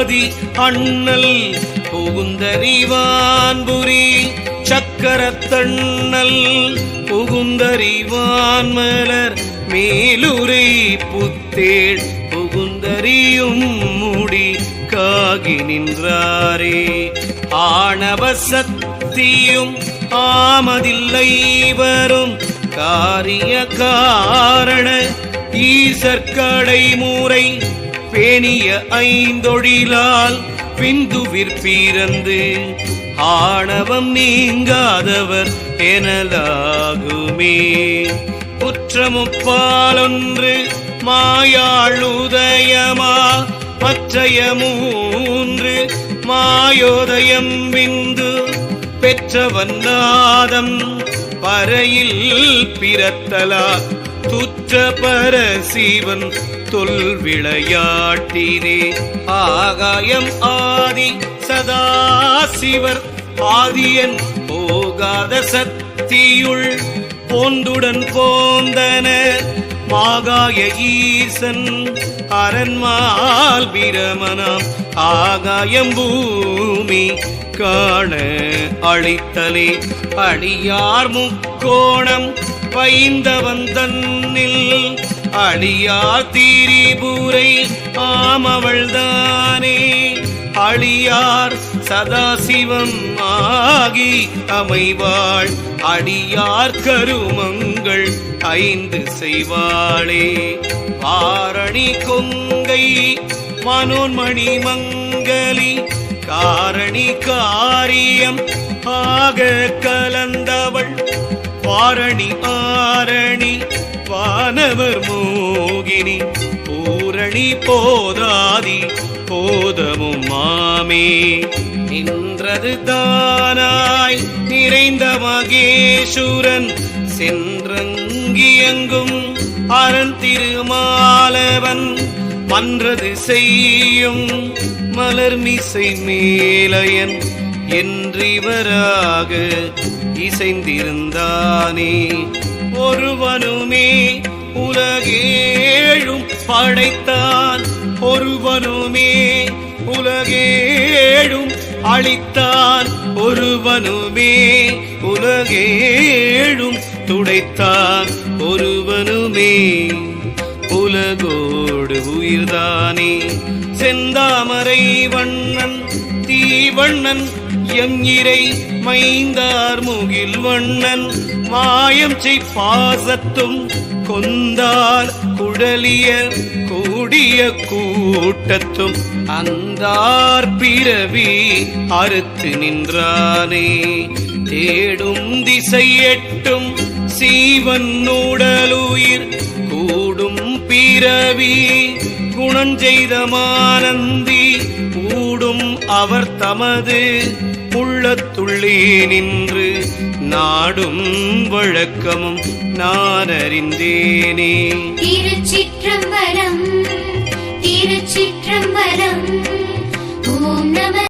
ஆதி அண்ணல் புகுந்தறிவான்புரி சக்கரத்தண்ணல் புகுந்தறிவான் மலர் மேலுரை புத்தேள் புகுந்தறியும் முடி காகி நின்றாரே. ஆணவ சக்தியும் ஆமதில்லை வரும் காரிய காரண ஈசற்கடை மூரை பேணிய ஐந்தொழிலால் பிந்துவிற் பிறந்து ஆணவம் நீங்காதவர் எனலாகுமே. குற்றமுப்பாலொன்று மாயாளுதயமா மற்றைய மூன்று மாயோதயம் விந்து பெற்றவன் நாதம் பறையில் பிறத்தலா துற்ற பரசிவன் தொல் விளையாட்டினே. ஆகாயம் ஆதி சதாசிவர் ஆதியன் போகாத சக்தியுள் போந்துடன் போந்தன மாகாய ஈசன் அரண்மால் பிரமணம் ஆகாயம் பூமி காண அளித்தலே. அடியார் முக்கோணம் பைந்தவன் தன்னில் அடியார் திரிபுரை ஆமவள்தானே. அடியார் சதாசிவம் ஆகி அமைவாள் அடியார் கருமங்கள் ஐந்து செய்வாளே. வாரணி கொங்கை மனோன்மணி மங்கலி காரணி காரியம் ஆக கலந்தவள் வாரணி ஆரணி வானவர் மோகினி பூரணி போதாதி போதமும் மாமே. நின்றது தானாய் நிறைந்த மகேசுரன் சென்றங்கியங்கும் அரண் திருமாலவன் மன்றது செய்யும் மலர்மிசை மேலையன் என்றிவராக இசைந்திருந்தானே. ஒருவனுமே உலகேழும் படைத்தான் ஒருவனுமே உலகேழும் அளித்தான் ஒருவனுமே உலகேழும் துடைத்தான் ஒருவனுமே உலகோடு உயிர்தானே. செந்தாமரை வண்ணன் தீவண்ணன் எங்கிரை மைந்தார் முகில் வண்ணன் மாயம் செய்பாசத்தும் கொந்தார் குழலிய கூடிய கூட்டத்தும் அந்தார் பிறவி அறுத்து நின்றானே. தேடும் திசை எட்டும் சீவன் உடலுயிர் கூடும் பிறவி குணஞ்செய்த மானந்தி கூடும் அவர் தமது உள்ளத்துள்ளே நின்று நாடும் வழக்கமும் நான் அறிந்தேனே. திருச்சிற்றம்பலம்.